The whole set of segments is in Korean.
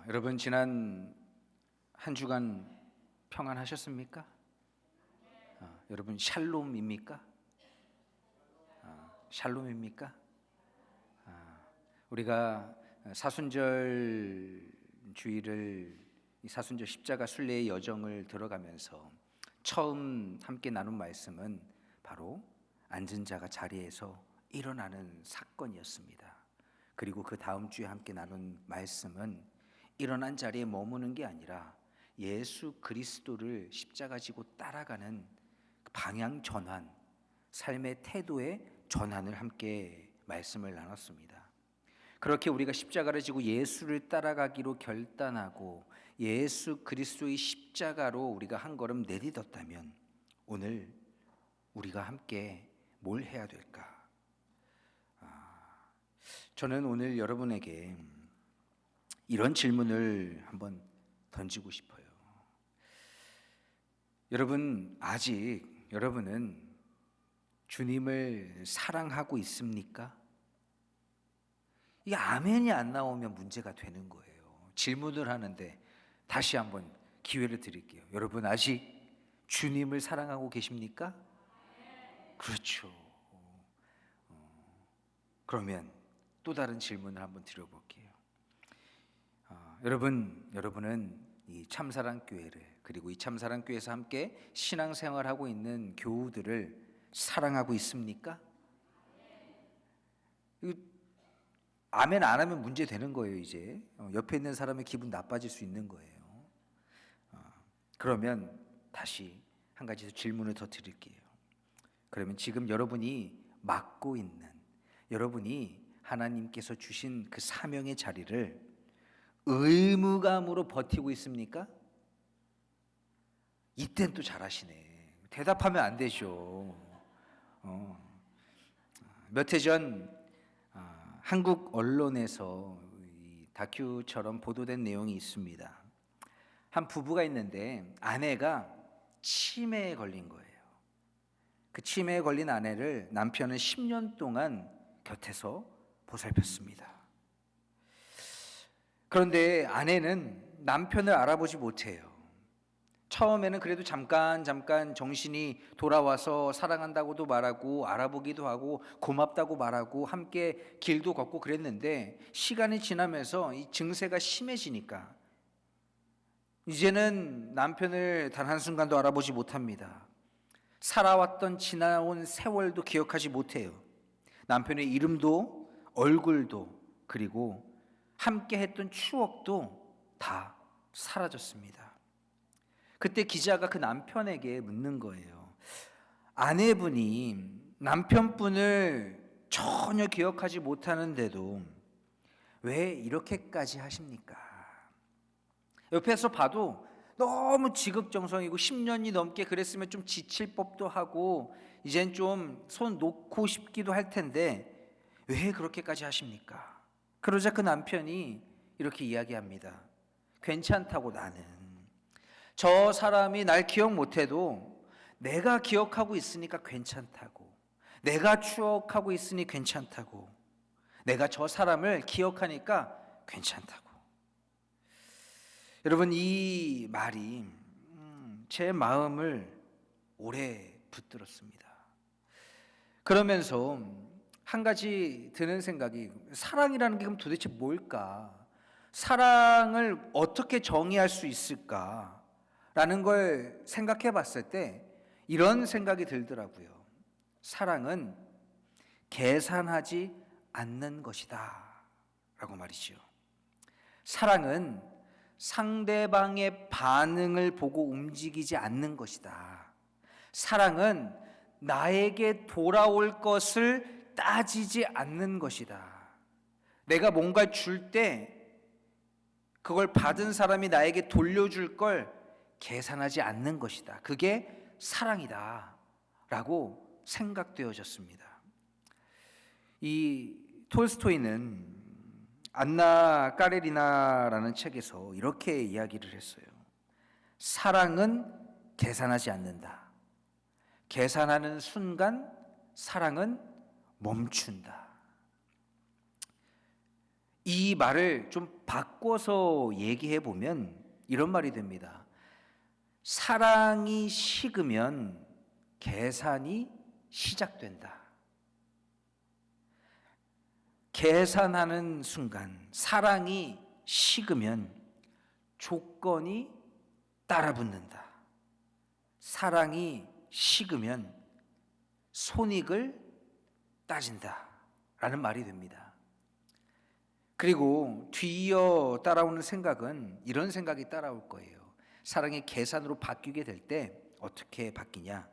여러분 지난 한 주간 평안하셨습니까? 여러분 샬롬입니까? 샬롬입니까? 우리가 사순절 주일을 이 사순절 십자가 순례의 여정을 들어가면서 처음 함께 나눈 말씀은 바로 앉은 자가 자리에서 일어나는 사건이었습니다. 그리고 그 다음 주에 함께 나눈 말씀은 일어난 자리에 머무는 게 아니라 예수 그리스도를 십자가 지고 따라가는 방향 전환, 삶의 태도의 전환을 함께 말씀을 나눴습니다. 그렇게 우리가 십자가를 지고 예수를 따라가기로 결단하고 예수 그리스도의 십자가로 우리가 한 걸음 내딛었다면 오늘 우리가 함께 뭘 해야 될까? 저는 오늘 여러분에게 이런 질문을 한번 던지고 싶어요. 여러분은 주님을 사랑하고 있습니까? 이 아멘이 안 나오면 문제가 되는 거예요. 질문을 하는데 다시 한번 기회를 드릴게요. 여러분 아직 주님을 사랑하고 계십니까? 그렇죠. 그러면 또 다른 질문을 한번 드려볼게요. 여러분은 이 참사랑교회를 그리고 이 참사랑교회에서 함께 신앙생활하고 있는 교우들을 사랑하고 있습니까? 아멘 안 하면 문제 되는 거예요. 이제 옆에 있는 사람의 기분 나빠질 수 있는 거예요. 그러면 다시 한 가지 질문을 더 드릴게요. 그러면 지금 여러분이 맡고 있는, 여러분이 하나님께서 주신 그 사명의 자리를 의무감으로 버티고 있습니까? 이땐 또 잘하시네. 대답하면 안 되죠. 몇 해 전 한국 언론에서 이 다큐처럼 보도된 내용이 있습니다. 한 부부가 있는데 아내가 치매에 걸린 거예요. 그 치매에 걸린 아내를 남편은 10년 동안 곁에서 보살폈습니다. 그런데 아내는 남편을 알아보지 못해요. 처음에는 그래도 잠깐 정신이 돌아와서 사랑한다고도 말하고 알아보기도 하고 고맙다고 말하고 함께 길도 걷고 그랬는데 시간이 지나면서 이 증세가 심해지니까 이제는 남편을 단 한순간도 알아보지 못합니다. 살아왔던 지나온 세월도 기억하지 못해요. 남편의 이름도 얼굴도 그리고 함께 했던 추억도 다 사라졌습니다. 그때 기자가 그 남편에게 묻는 거예요. 아내분이 남편분을 전혀 기억하지 못하는데도 왜 이렇게까지 하십니까? 옆에서 봐도 너무 지극정성이고 10년이 넘게 그랬으면 좀 지칠 법도 하고 이젠 좀 손 놓고 싶기도 할 텐데 왜 그렇게까지 하십니까? 그러자 그 남편이 이렇게 이야기합니다. 괜찮다고 나는. 저 사람이 날 기억 못해도 내가 기억하고 있으니까 괜찮다고. 내가 추억하고 있으니 괜찮다고. 내가 저 사람을 기억하니까 괜찮다고. 여러분 이 말이 제 마음을 오래 붙들었습니다. 그러면서 한 가지 드는 생각이 사랑이라는 게 그럼 도대체 뭘까? 사랑을 어떻게 정의할 수 있을까? 라는 걸 생각해 봤을 때 이런 생각이 들더라고요. 사랑은 계산하지 않는 것이다 라고 말이죠. 사랑은 상대방의 반응을 보고 움직이지 않는 것이다. 사랑은 나에게 돌아올 것을 따지지 않는 것이다. 내가 뭔가 줄 때 그걸 받은 사람이 나에게 돌려줄 걸 계산하지 않는 것이다. 그게 사랑이다 라고 생각되어졌습니다. 이 톨스토이는 안나 까레리나라는 책에서 이렇게 이야기를 했어요. 사랑은 계산하지 않는다. 계산하는 순간 사랑은 멈춘다. 이 말을 좀 바꿔서 얘기해 보면 이런 말이 됩니다. 사랑이 식으면 계산이 시작된다. 계산하는 순간 사랑이 식으면 조건이 따라붙는다. 사랑이 식으면 손익을 따진다 라는 말이 됩니다. 그리고 뒤이어 따라오는 생각은 이런 생각이 따라올 거예요. 사랑이 계산으로 바뀌게 될 때 어떻게 바뀌냐?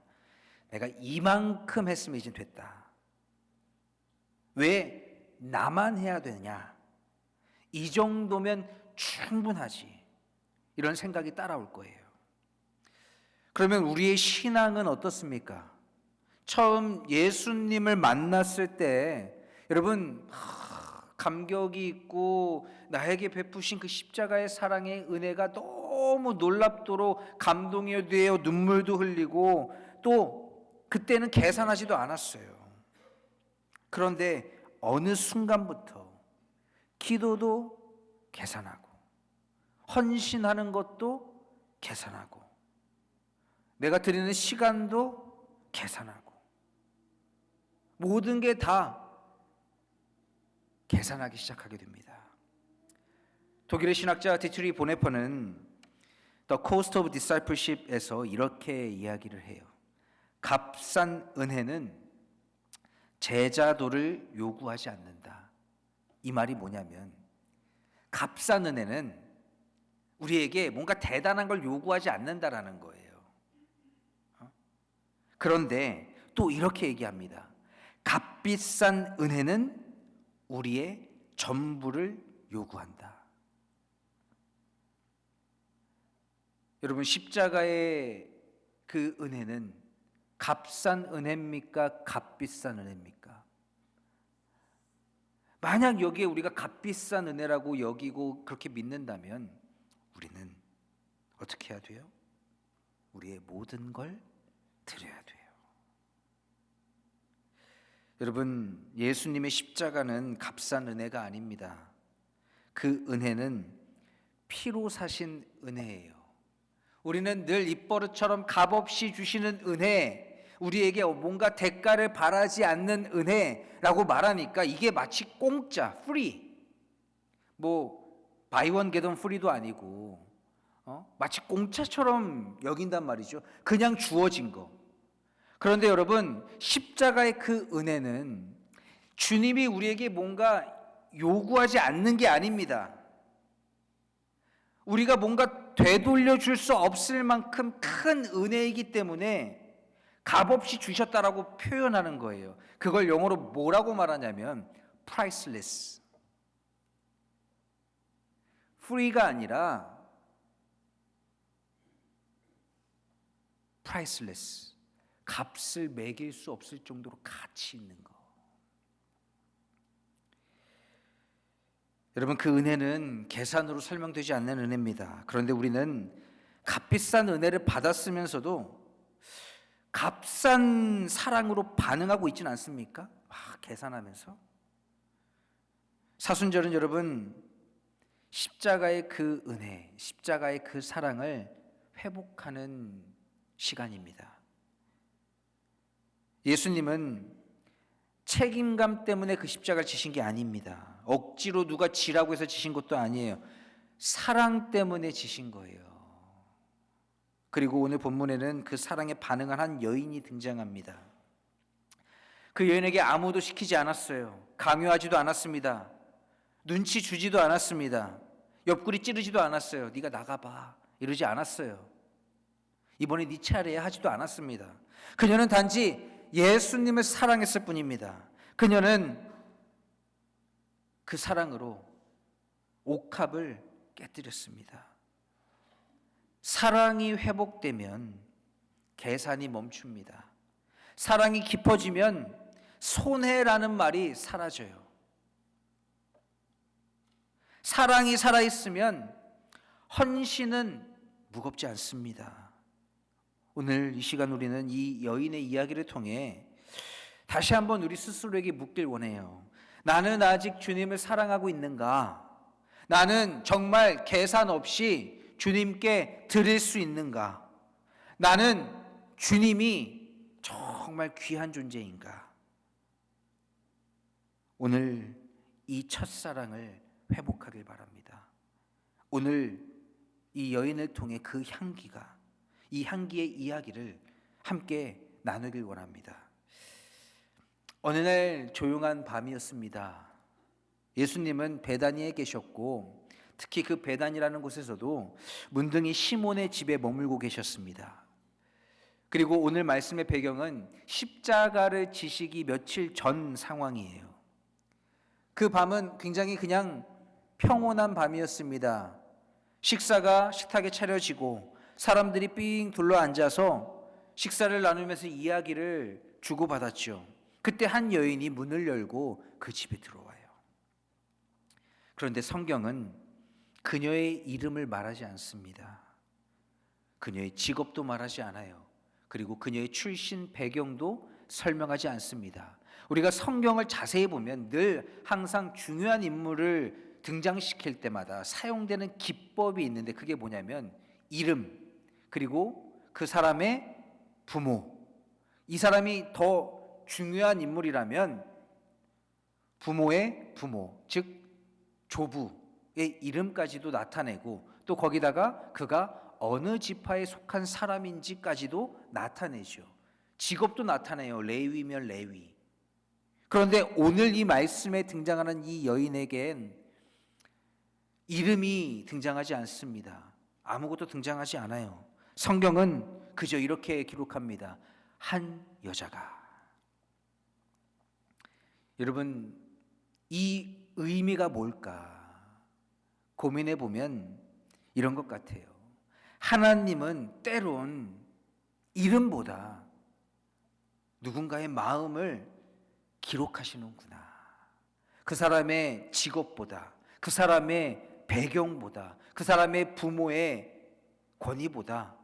내가 이만큼 했으면 이제 됐다. 왜 나만 해야 되냐? 이 정도면 충분하지. 이런 생각이 따라올 거예요. 그러면 우리의 신앙은 어떻습니까? 처음 예수님을 만났을 때 여러분 감격이 있고 나에게 베푸신 그 십자가의 사랑의 은혜가 너무 놀랍도록 감동이 되어 눈물도 흘리고 또 그때는 계산하지도 않았어요. 그런데 어느 순간부터 기도도 계산하고 헌신하는 것도 계산하고 내가 드리는 시간도 계산하고 모든 게 다 계산하기 시작하게 됩니다. 독일의 신학자 디트리 보네퍼는 The Cost of Discipleship에서 이렇게 이야기를 해요. 값싼 은혜는 제자도를 요구하지 않는다. 이 말이 뭐냐면 값싼 은혜는 우리에게 뭔가 대단한 걸 요구하지 않는다라는 거예요. 그런데 또 이렇게 얘기합니다. 값비싼 은혜는 우리의 전부를 요구한다. 여러분 십자가의 그 은혜는 값싼 은혜입니까? 값비싼 은혜입니까? 만약 여기에 우리가 값비싼 은혜라고 여기고 그렇게 믿는다면 우리는 어떻게 해야 돼요? 우리의 모든 걸 드려야 돼요. 여러분 예수님의 십자가는 값싼 은혜가 아닙니다. 그 은혜는 피로 사신 은혜예요. 우리는 늘 입버릇처럼 값없이 주시는 은혜, 우리에게 뭔가 대가를 바라지 않는 은혜라고 말하니까 이게 마치 공짜, free, buy one get one free도 아니고 마치 공짜처럼 여긴단 말이죠. 그냥 주어진 거. 그런데 여러분 십자가의 그 은혜는 주님이 우리에게 뭔가 요구하지 않는 게 아닙니다. 우리가 뭔가 되돌려 줄 수 없을 만큼 큰 은혜이기 때문에 값없이 주셨다라고 표현하는 거예요. 그걸 영어로 뭐라고 말하냐면 priceless. free가 아니라 priceless. 값을 매길 수 없을 정도로 가치 있는 거. 여러분 그 은혜는 계산으로 설명되지 않는 은혜입니다. 그런데 우리는 값비싼 은혜를 받았으면서도 값싼 사랑으로 반응하고 있지는 않습니까? 막 계산하면서. 사순절은 여러분 십자가의 그 은혜, 십자가의 그 사랑을 회복하는 시간입니다. 예수님은 책임감 때문에 그 십자가를 지신 게 아닙니다. 억지로 누가 지라고 해서 지신 것도 아니에요. 사랑 때문에 지신 거예요. 그리고 오늘 본문에는 그 사랑에 반응한 한 여인이 등장합니다. 그 여인에게 아무도 시키지 않았어요. 강요하지도 않았습니다. 눈치 주지도 않았습니다. 옆구리 찌르지도 않았어요. 네가 나가봐 이러지 않았어요. 이번에 네 차례야 하지도 않았습니다. 그녀는 단지 예수님을 사랑했을 뿐입니다. 그녀는 그 사랑으로 옥합을 깨뜨렸습니다. 사랑이 회복되면 계산이 멈춥니다. 사랑이 깊어지면 손해라는 말이 사라져요. 사랑이 살아있으면 헌신은 무겁지 않습니다. 오늘 이 시간 우리는 이 여인의 이야기를 통해 다시 한번 우리 스스로에게 묻길 원해요. 나는 아직 주님을 사랑하고 있는가? 나는 정말 계산 없이 주님께 드릴 수 있는가? 나는 주님이 정말 귀한 존재인가? 오늘 이 첫사랑을 회복하길 바랍니다. 오늘 이 여인을 통해 그 향기가, 이 향기의 이야기를 함께 나누길 원합니다. 어느 날 조용한 밤이었습니다. 예수님은 베다니에 계셨고 특히 그 베다니라는 곳에서도 문둥이 시몬의 집에 머물고 계셨습니다. 그리고 오늘 말씀의 배경은 십자가를 지시기 며칠 전 상황이에요. 그 밤은 굉장히 그냥 평온한 밤이었습니다. 식사가 식탁에 차려지고 사람들이 삥 둘러 앉아서 식사를 나누면서 이야기를 주고받았죠. 그때 한 여인이 문을 열고 그 집에 들어와요. 그런데 성경은 그녀의 이름을 말하지 않습니다. 그녀의 직업도 말하지 않아요. 그리고 그녀의 출신 배경도 설명하지 않습니다. 우리가 성경을 자세히 보면 늘 항상 중요한 인물을 등장시킬 때마다 사용되는 기법이 있는데 그게 뭐냐면 이름, 그리고 그 사람의 부모. 이 사람이 더 중요한 인물이라면 부모의 부모, 즉 조부의 이름까지도 나타내고 또 거기다가 그가 어느 지파에 속한 사람인지까지도 나타내죠. 직업도 나타내요. 레위면 레위. 그런데 오늘 이 말씀에 등장하는 이 여인에겐 이름이 등장하지 않습니다. 아무것도 등장하지 않아요. 성경은 그저 이렇게 기록합니다. 한 여자가. 여러분, 이 의미가 뭘까 고민해 보면 이런 것 같아요. 하나님은 때론 이름보다 누군가의 마음을 기록하시는구나. 그 사람의 직업보다, 그 사람의 배경보다, 그 사람의 부모의 권위보다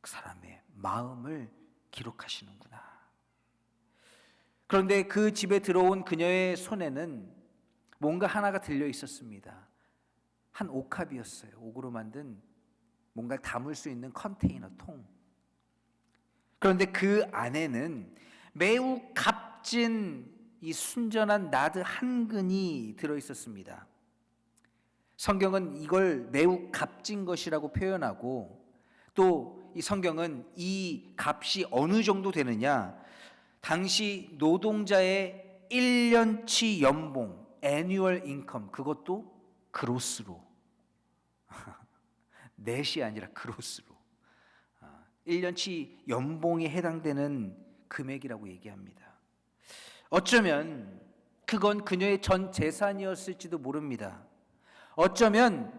그 사람의 마음을 기록하시는구나. 그런데 그 집에 들어온 그녀의 손에는 뭔가 하나가 들려 있었습니다. 한 옥합이었어요. 옥으로 만든 뭔가를 담을 수 있는 컨테이너, 통. 그런데 그 안에는 매우 값진 이 순전한 나드 한 근이 들어 있었습니다. 성경은 이걸 매우 값진 것이라고 표현하고 또 이 성경은 이 값이 어느 정도 되느냐, 당시 노동자의 1년치 연봉, annual income, 그것도 그로스로 넷이 아니라 그로스로 1년치 연봉에 해당되는 금액이라고 얘기합니다. 어쩌면 그건 그녀의 전 재산이었을지도 모릅니다. 어쩌면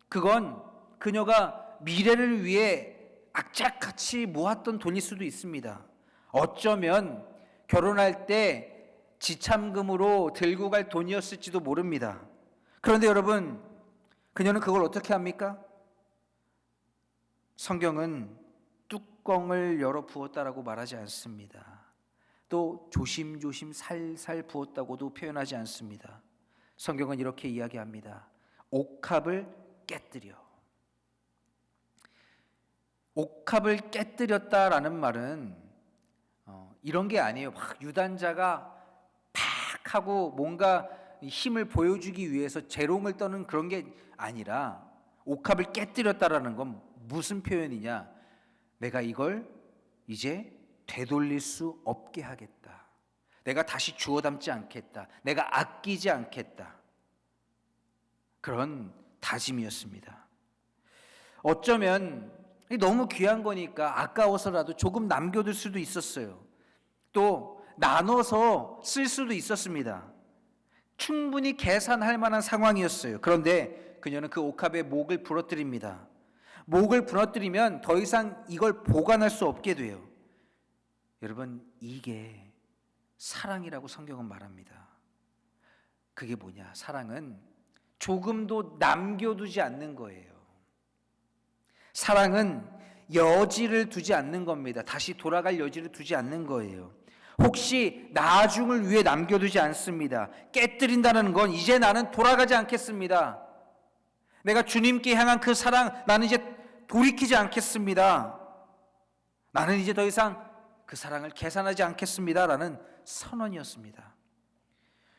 그건 그녀가 미래를 위해 악착같이 모았던 돈일 수도 있습니다. 어쩌면 결혼할 때 지참금으로 들고 갈 돈이었을지도 모릅니다. 그런데 여러분, 그녀는 그걸 어떻게 합니까? 성경은 뚜껑을 열어 부었다라고 말하지 않습니다. 또 조심조심 살살 부었다고도 표현하지 않습니다. 성경은 이렇게 이야기합니다. 옥합을 깨뜨려. 옥합을 깨뜨렸다라는 말은 이런 게 아니에요. 막 유단자가 팍 하고 뭔가 힘을 보여주기 위해서 재롱을 떠는 그런 게 아니라 옥합을 깨뜨렸다라는 건 무슨 표현이냐? 내가 이걸 이제 되돌릴 수 없게 하겠다. 내가 다시 주워 담지 않겠다. 내가 아끼지 않겠다. 그런 다짐이었습니다. 어쩌면 너무 귀한 거니까 아까워서라도 조금 남겨둘 수도 있었어요. 또 나눠서 쓸 수도 있었습니다. 충분히 계산할 만한 상황이었어요. 그런데 그녀는 그 옥합에 목을 부러뜨립니다. 목을 부러뜨리면 더 이상 이걸 보관할 수 없게 돼요. 여러분, 이게 사랑이라고 성경은 말합니다. 그게 뭐냐? 사랑은 조금도 남겨두지 않는 거예요. 사랑은 여지를 두지 않는 겁니다. 다시 돌아갈 여지를 두지 않는 거예요. 혹시 나중을 위해 남겨두지 않습니다. 깨뜨린다는 건 이제 나는 돌아가지 않겠습니다. 내가 주님께 향한 그 사랑 나는 이제 돌이키지 않겠습니다. 나는 이제 더 이상 그 사랑을 계산하지 않겠습니다. 라는 선언이었습니다.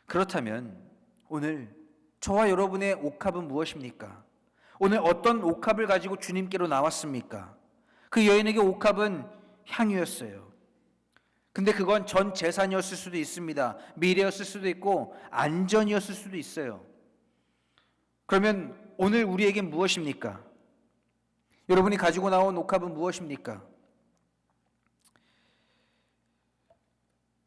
그렇다면 오늘 저와 여러분의 옥합은 무엇입니까? 오늘 어떤 옥합을 가지고 주님께로 나왔습니까? 그 여인에게 옥합은 향유였어요. 근데 그건 전 재산이었을 수도 있습니다. 미래였을 수도 있고 안전이었을 수도 있어요. 그러면 오늘 우리에게 무엇입니까? 여러분이 가지고 나온 옥합은 무엇입니까?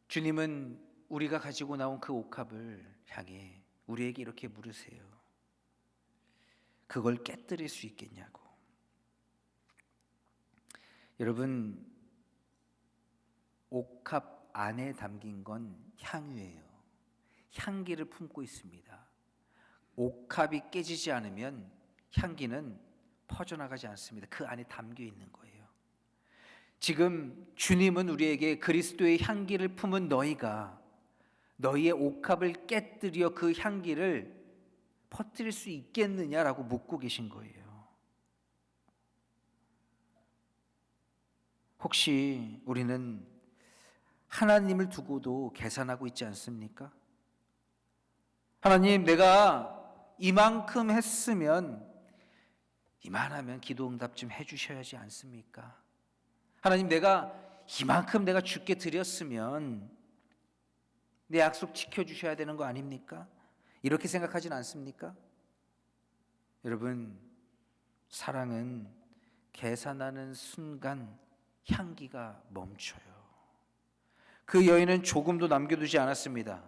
주님은 우리가 가지고 나온 그 옥합을 향해 우리에게 이렇게 물으세요. 그걸 깨뜨릴 수 있겠냐고. 여러분, 옥합 안에 담긴 건 향유예요. 향기를 품고 있습니다. 옥합이 깨지지 않으면 향기는 퍼져나가지 않습니다. 그 안에 담겨 있는 거예요. 지금 주님은 우리에게 그리스도의 향기를 품은 너희가 너희의 옥합을 깨뜨려 그 향기를 퍼뜨릴 수 있겠느냐라고 묻고 계신 거예요. 혹시 우리는 하나님을 두고도 계산하고 있지 않습니까? 하나님, 내가 이만큼 했으면 이만하면 기도 응답 좀 해주셔야지 않습니까? 하나님, 내가 이만큼 내가 주께 드렸으면 내 약속 지켜주셔야 되는 거 아닙니까? 이렇게 생각하진 않습니까? 여러분, 사랑은 계산하는 순간 향기가 멈춰요. 그 여인은 조금도 남겨두지 않았습니다.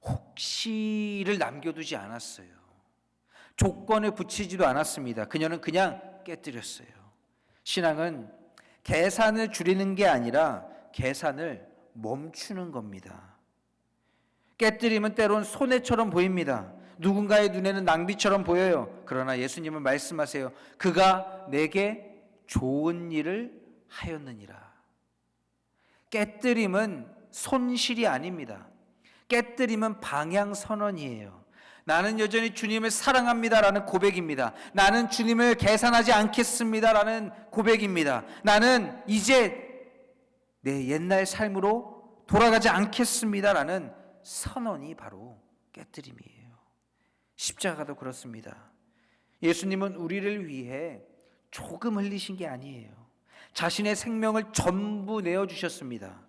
혹시를 남겨두지 않았어요. 조건을 붙이지도 않았습니다. 그녀는 그냥 깨뜨렸어요. 신앙은 계산을 줄이는 게 아니라 계산을 멈추는 겁니다. 깨뜨림은 때론 손해처럼 보입니다. 누군가의 눈에는 낭비처럼 보여요. 그러나 예수님은 말씀하세요. 그가 내게 좋은 일을 하였느니라. 깨뜨림은 손실이 아닙니다. 깨뜨림은 방향 선언이에요. 나는 여전히 주님을 사랑합니다라는 고백입니다. 나는 주님을 계산하지 않겠습니다라는 고백입니다. 나는 이제 내 옛날 삶으로 돌아가지 않겠습니다라는 선언이 바로 깨뜨림이에요. 십자가도 그렇습니다. 예수님은 우리를 위해 조금 흘리신 게 아니에요. 자신의 생명을 전부 내어주셨습니다.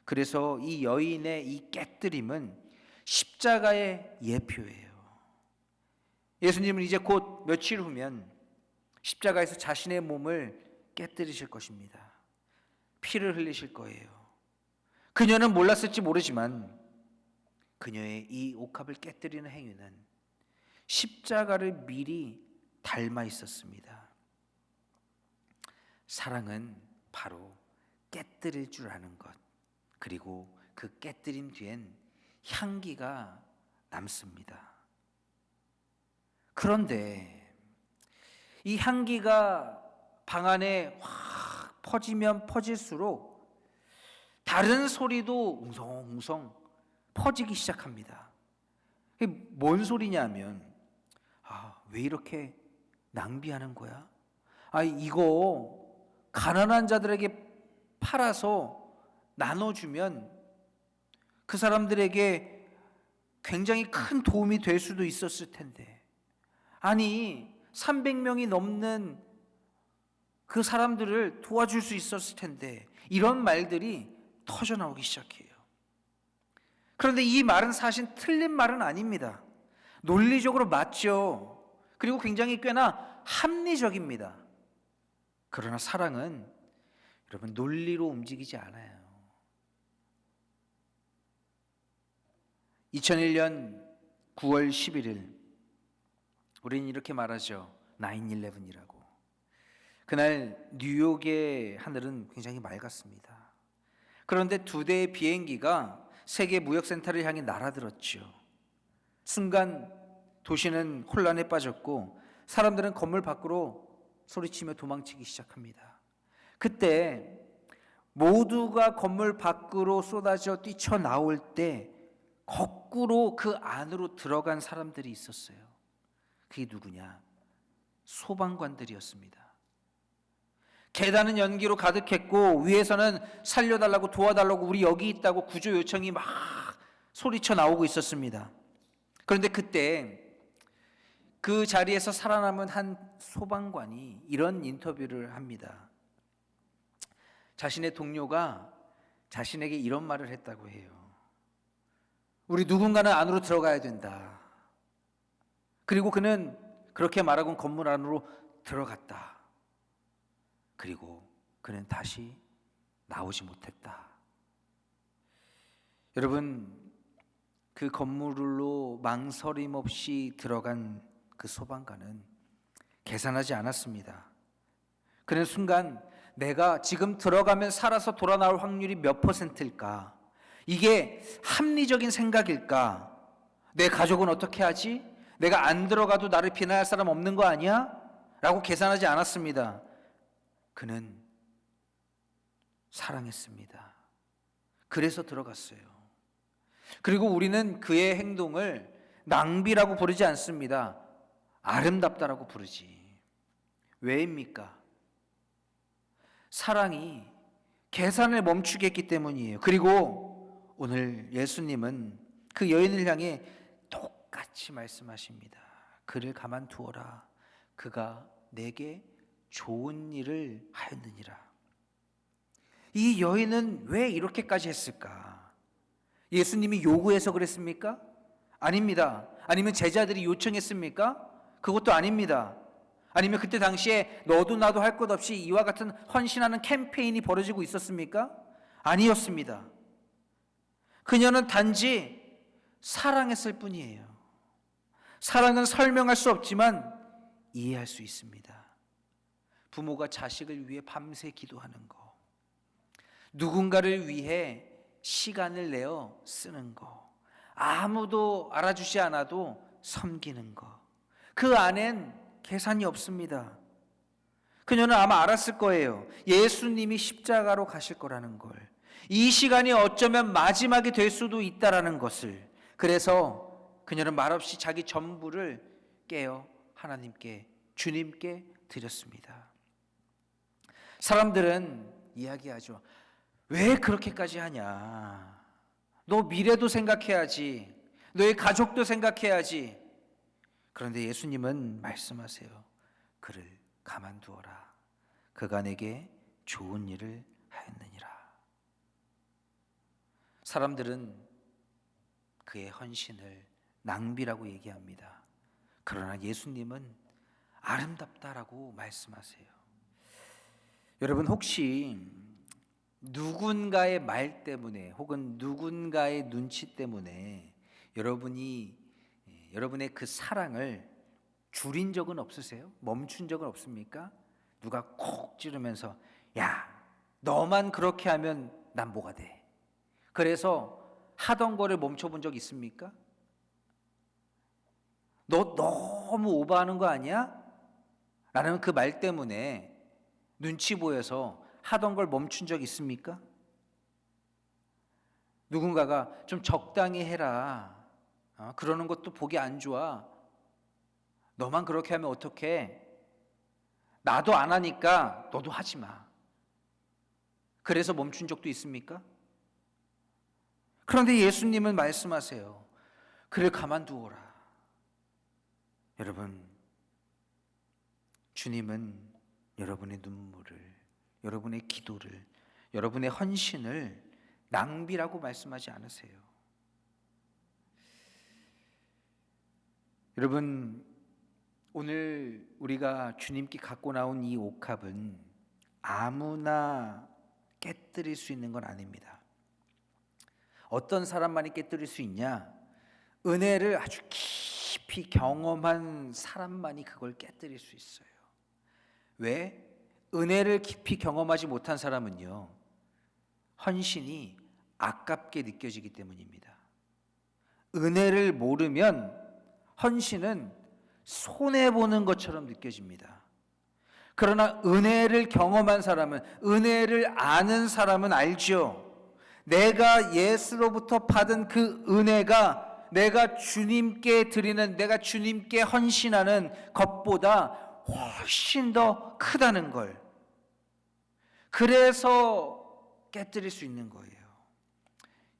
그래서 이 여인의 이 깨뜨림은 십자가의 예표예요. 예수님은 이제 곧 며칠 후면 십자가에서 자신의 몸을 깨뜨리실 것입니다. 피를 흘리실 거예요. 그녀는 몰랐을지 모르지만 그녀의 이 옥합을 깨뜨리는 행위는 십자가를 미리 닮아 있었습니다. 사랑은 바로 깨뜨릴 줄 아는 것, 그리고 그 깨뜨림 뒤엔 향기가 남습니다. 그런데 이 향기가 방 안에 확 퍼지면 퍼질수록 다른 소리도 웅성웅성 퍼지기 시작합니다. 뭔 소리냐면, 왜 이렇게 낭비하는 거야? 이거 가난한 자들에게 팔아서 나눠주면 그 사람들에게 굉장히 큰 도움이 될 수도 있었을 텐데, 300명이 넘는 그 사람들을 도와줄 수 있었을 텐데, 이런 말들이 터져나오기 시작해요. 그런데 이 말은 사실 틀린 말은 아닙니다. 논리적으로 맞죠. 그리고 굉장히 꽤나 합리적입니다. 그러나 사랑은 여러분 논리로 움직이지 않아요. 2001년 9월 11일 우리는 이렇게 말하죠. 9/11이라고. 그날 뉴욕의 하늘은 굉장히 맑았습니다. 그런데 2대의 비행기가 세계 무역센터를 향해 날아들었죠. 순간 도시는 혼란에 빠졌고 사람들은 건물 밖으로 소리치며 도망치기 시작합니다. 그때 모두가 건물 밖으로 쏟아져 뛰쳐나올 때 거꾸로 그 안으로 들어간 사람들이 있었어요. 그게 누구냐? 소방관들이었습니다. 계단은 연기로 가득했고 위에서는 살려달라고, 도와달라고, 우리 여기 있다고 구조 요청이 막 소리쳐 나오고 있었습니다. 그런데 그때 그 자리에서 살아남은 한 소방관이 이런 인터뷰를 합니다. 자신의 동료가 자신에게 이런 말을 했다고 해요. 우리 누군가는 안으로 들어가야 된다. 그리고 그는 그렇게 말하고 건물 안으로 들어갔다. 그리고 그는 다시 나오지 못했다. 여러분, 그 건물로 망설임 없이 들어간 그 소방관은 계산하지 않았습니다. 그는 순간 내가 지금 들어가면 살아서 돌아 나올 확률이 몇 %일까? 이게 합리적인 생각일까? 내 가족은 어떻게 하지? 내가 안 들어가도 나를 비난할 사람 없는 거 아니야? 라고 계산하지 않았습니다. 그는 사랑했습니다. 그래서 들어갔어요. 그리고 우리는 그의 행동을 낭비라고 부르지 않습니다. 아름답다라고 부르지. 왜입니까? 사랑이 계산을 멈추게 했기 때문이에요. 그리고 오늘 예수님은 그 여인을 향해 똑같이 말씀하십니다. 그를 가만두어라. 그가 내게 좋은 일을 하였느니라. 이 여인은 왜 이렇게까지 했을까? 예수님이 요구해서 그랬습니까? 아닙니다. 아니면 제자들이 요청했습니까? 그것도 아닙니다. 아니면 그때 당시에 너도 나도 할 것 없이 이와 같은 헌신하는 캠페인이 벌어지고 있었습니까? 아니었습니다. 그녀는 단지 사랑했을 뿐이에요. 사랑은 설명할 수 없지만 이해할 수 있습니다. 부모가 자식을 위해 밤새 기도하는 거, 누군가를 위해 시간을 내어 쓰는 거, 아무도 알아주지 않아도 섬기는 거, 그 안엔 계산이 없습니다. 그녀는 아마 알았을 거예요. 예수님이 십자가로 가실 거라는 걸. 이 시간이 어쩌면 마지막이 될 수도 있다라는 것을. 그래서 그녀는 말없이 자기 전부를 깨어 하나님께, 주님께 드렸습니다. 사람들은 이야기하죠. 왜 그렇게까지 하냐? 너 미래도 생각해야지. 너의 가족도 생각해야지. 그런데 예수님은 말씀하세요. 그를 가만두어라. 그가 내게 좋은 일을 하였느니라. 사람들은 그의 헌신을 낭비라고 얘기합니다. 그러나 예수님은 아름답다라고 말씀하세요. 여러분, 혹시 누군가의 말 때문에 혹은 누군가의 눈치 때문에 여러분의 그 사랑을 줄인 적은 없으세요? 멈춘 적은 없습니까? 누가 콕 찌르면서 야, 너만 그렇게 하면 난 뭐가 돼? 그래서 하던 거를 멈춰본 적 있습니까? 너 너무 오버하는 거 아니야? 라는 그 말 때문에 눈치 보여서 하던 걸 멈춘 적 있습니까? 누군가가 좀 적당히 해라. 그러는 것도 보기 안 좋아. 너만 그렇게 하면 어떡해? 나도 안 하니까 너도 하지 마. 그래서 멈춘 적도 있습니까? 그런데 예수님은 말씀하세요. 그를 가만두어라. 여러분, 주님은 여러분의 눈물을, 여러분의 기도를, 여러분의 헌신을 낭비라고 말씀하지 않으세요. 여러분, 오늘 우리가 주님께 갖고 나온 이 옥합은 아무나 깨뜨릴 수 있는 건 아닙니다. 어떤 사람만이 깨뜨릴 수 있냐? 은혜를 아주 깊이 경험한 사람만이 그걸 깨뜨릴 수 있어요. 왜? 은혜를 깊이 경험하지 못한 사람은요, 헌신이 아깝게 느껴지기 때문입니다. 은혜를 모르면 헌신은 손해보는 것처럼 느껴집니다. 그러나 은혜를 경험한 사람은, 은혜를 아는 사람은 알죠. 내가 예수로부터 받은 그 은혜가 내가 주님께 드리는, 내가 주님께 헌신하는 것보다 훨씬 더 크다는 걸. 그래서 깨뜨릴 수 있는 거예요.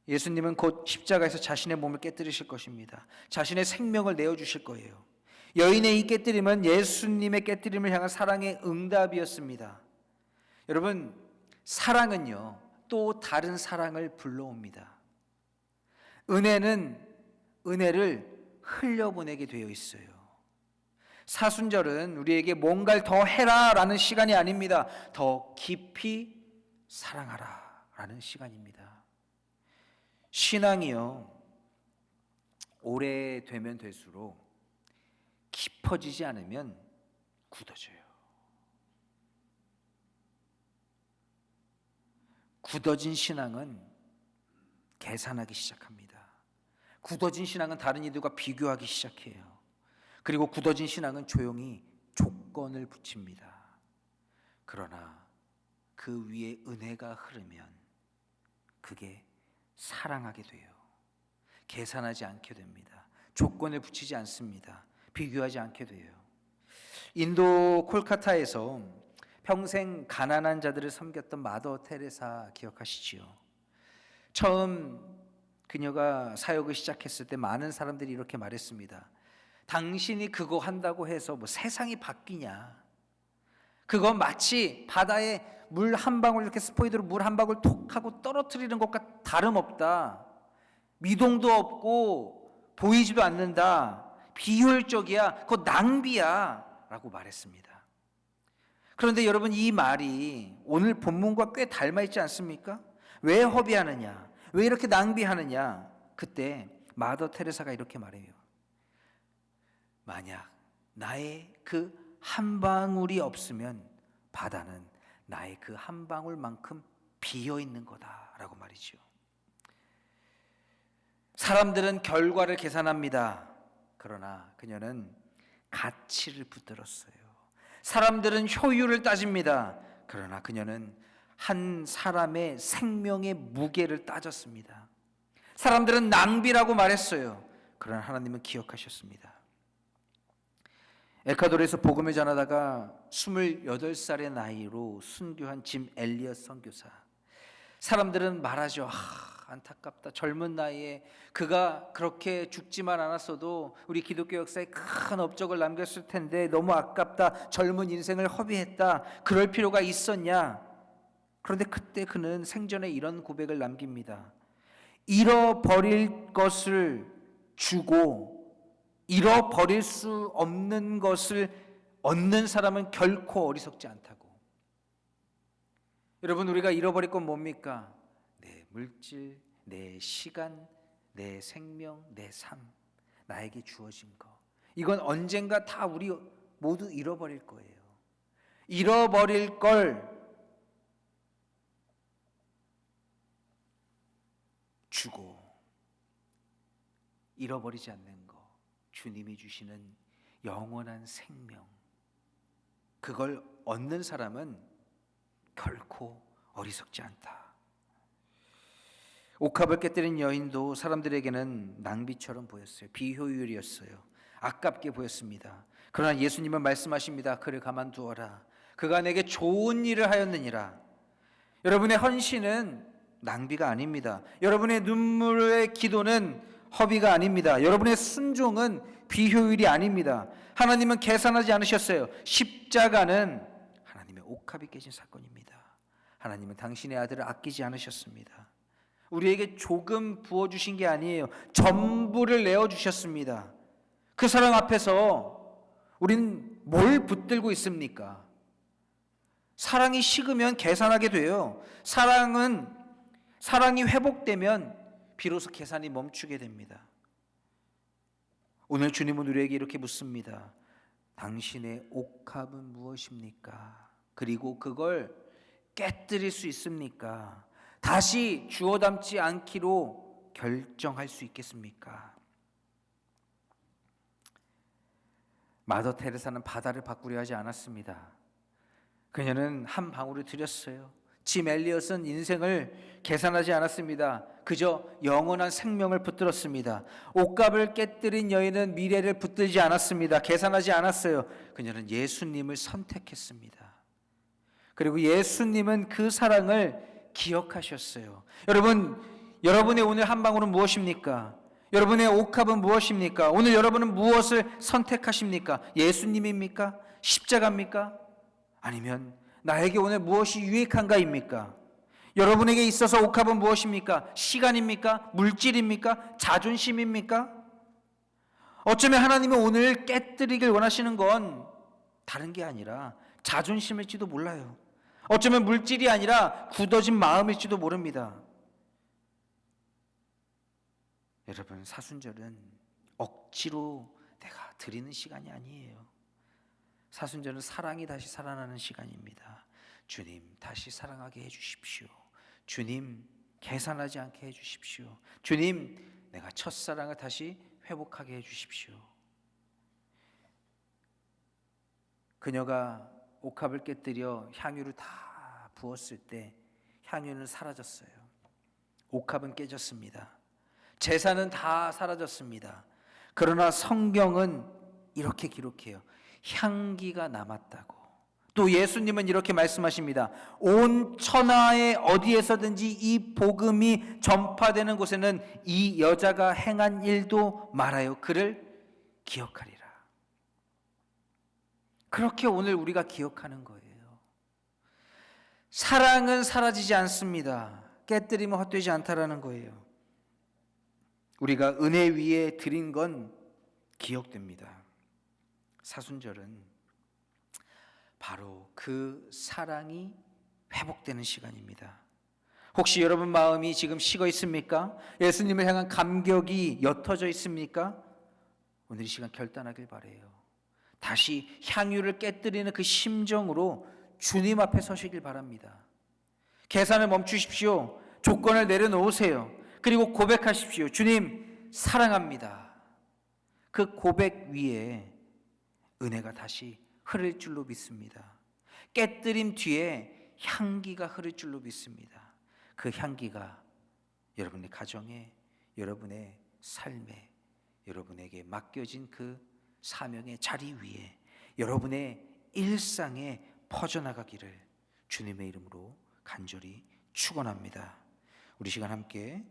예수님은 곧 십자가에서 자신의 몸을 깨뜨리실 것입니다. 자신의 생명을 내어주실 거예요. 여인의 이 깨뜨림은 예수님의 깨뜨림을 향한 사랑의 응답이었습니다. 여러분, 사랑은요, 또 다른 사랑을 불러옵니다. 은혜는 은혜를 흘려보내게 되어 있어요. 사순절은 우리에게 뭔가를 더 해라라는 시간이 아닙니다. 더 깊이 사랑하라라는 시간입니다. 신앙이요, 오래되면 될수록 깊어지지 않으면 굳어져요. 굳어진 신앙은 계산하기 시작합니다. 굳어진 신앙은 다른 이들과 비교하기 시작해요. 그리고 굳어진 신앙은 조용히 조건을 붙입니다. 그러나 그 위에 은혜가 흐르면 그게 사랑하게 돼요. 계산하지 않게 됩니다. 조건을 붙이지 않습니다. 비교하지 않게 돼요. 인도 콜카타에서 평생 가난한 자들을 섬겼던 마더 테레사 기억하시지요? 처음 그녀가 사역을 시작했을 때 많은 사람들이 이렇게 말했습니다. 당신이 그거 한다고 해서 뭐 세상이 바뀌냐? 그건 마치 바다에 물 한 방울, 이렇게 스포이드로 물 한 방울 톡 하고 떨어뜨리는 것과 다름없다. 미동도 없고 보이지도 않는다. 비효율적이야. 그거 낭비야 라고 말했습니다. 그런데 여러분, 이 말이 오늘 본문과 꽤 닮아 있지 않습니까? 왜 허비하느냐? 왜 이렇게 낭비하느냐? 그때 마더 테레사가 이렇게 말해요. 만약 나의 그 한 방울이 없으면 바다는 나의 그 한 방울만큼 비어 있는 거다라고 말이죠. 사람들은 결과를 계산합니다. 그러나 그녀는 가치를 붙들었어요. 사람들은 효율을 따집니다. 그러나 그녀는 한 사람의 생명의 무게를 따졌습니다. 사람들은 낭비라고 말했어요. 그러나 하나님은 기억하셨습니다. 에콰도르에서 복음을 전하다가 28살의 나이로 순교한 짐 엘리엇 선교사. 사람들은 말하죠. 안타깝다. 젊은 나이에 그가 그렇게 죽지만 않았어도 우리 기독교 역사에 큰 업적을 남겼을 텐데 너무 아깝다. 젊은 인생을 허비했다. 그럴 필요가 있었냐? 그런데 그때 그는 생전에 이런 고백을 남깁니다. 잃어버릴 것을 주고 잃어버릴 수 없는 것을 얻는 사람은 결코 어리석지 않다고. 여러분, 우리가 잃어버릴 건 뭡니까? 내 물질, 내 시간, 내 생명, 내 삶, 나에게 주어진 거. 이건 언젠가 다 우리 모두 잃어버릴 거예요. 잃어버릴 걸 주고 잃어버리지 않는 거, 주님이 주시는 영원한 생명, 그걸 얻는 사람은 결코 어리석지 않다. 옥합을 깨뜨린 여인도 사람들에게는 낭비처럼 보였어요. 비효율이었어요. 아깝게 보였습니다. 그러나 예수님은 말씀하십니다. 그를 가만두어라. 그가 내게 좋은 일을 하였느니라. 여러분의 헌신은 낭비가 아닙니다. 여러분의 눈물의 기도는 허비가 아닙니다. 여러분의 순종은 비효율이 아닙니다. 하나님은 계산하지 않으셨어요. 십자가는 하나님의 옥합이 깨진 사건입니다. 하나님은 당신의 아들을 아끼지 않으셨습니다. 우리에게 조금 부어주신 게 아니에요. 전부를 내어주셨습니다. 그 사랑 앞에서 우리는 뭘 붙들고 있습니까? 사랑이 식으면 계산하게 돼요. 사랑이 회복되면 비로소 계산이 멈추게 됩니다. 오늘 주님은 우리에게 이렇게 묻습니다. 당신의 옥합은 무엇입니까? 그리고 그걸 깨뜨릴 수 있습니까? 다시 주워 담지 않기로 결정할 수 있겠습니까? 마더 테레사는 바다를 바꾸려 하지 않았습니다. 그녀는 한 방울을 드렸어요. 짐 엘리엇은 인생을 계산하지 않았습니다. 그저 영원한 생명을 붙들었습니다. 옷값을 깨뜨린 여인은 미래를 붙들지 않았습니다. 계산하지 않았어요. 그녀는 예수님을 선택했습니다. 그리고 예수님은 그 사랑을 기억하셨어요. 여러분, 여러분의 오늘 한 방울은 무엇입니까? 여러분의 옷값은 무엇입니까? 오늘 여러분은 무엇을 선택하십니까? 예수님입니까? 십자가입니까? 아니면 나에게 오늘 무엇이 유익한가입니까? 여러분에게 있어서 옷값은 무엇입니까? 시간입니까? 물질입니까? 자존심입니까? 어쩌면 하나님이 오늘 깨뜨리길 원하시는 건 다른 게 아니라 자존심일지도 몰라요. 어쩌면 물질이 아니라 굳어진 마음일지도 모릅니다. 여러분, 사순절은 억지로 내가 드리는 시간이 아니에요. 사순절은 사랑이 다시 살아나는 시간입니다. 주님, 다시 사랑하게 해주십시오. 주님, 계산하지 않게 해주십시오. 주님, 내가 첫사랑을 다시 회복하게 해주십시오. 그녀가 옥합을 깨뜨려 향유를 다 부었을 때 향유는 사라졌어요. 옥합은 깨졌습니다. 재산은 다 사라졌습니다. 그러나 성경은 이렇게 기록해요. 향기가 남았다고. 또 예수님은 이렇게 말씀하십니다. 온 천하에 어디에서든지 이 복음이 전파되는 곳에는 이 여자가 행한 일도 말하여 그를 기억하리라. 그렇게 오늘 우리가 기억하는 거예요. 사랑은 사라지지 않습니다. 깨뜨리면 헛되지 않다라는 거예요. 우리가 은혜 위에 드린 건 기억됩니다. 사순절은 바로 그 사랑이 회복되는 시간입니다. 혹시 여러분 마음이 지금 식어 있습니까? 예수님을 향한 감격이 옅어져 있습니까? 오늘 이 시간 결단하길 바라요. 다시 향유를 깨뜨리는 그 심정으로 주님 앞에 서시길 바랍니다. 계산을 멈추십시오. 조건을 내려놓으세요. 그리고 고백하십시오. 주님, 사랑합니다. 그 고백 위에 은혜가 다시 흐를 줄로 믿습니다. 깨뜨림 뒤에 향기가 흐를 줄로 믿습니다. 그 향기가 여러분의 가정에, 여러분의 삶에, 여러분에게 맡겨진 그 사명의 자리 위에, 여러분의 일상에 퍼져나가기를 주님의 이름으로 간절히 축원합니다. 우리 시간 함께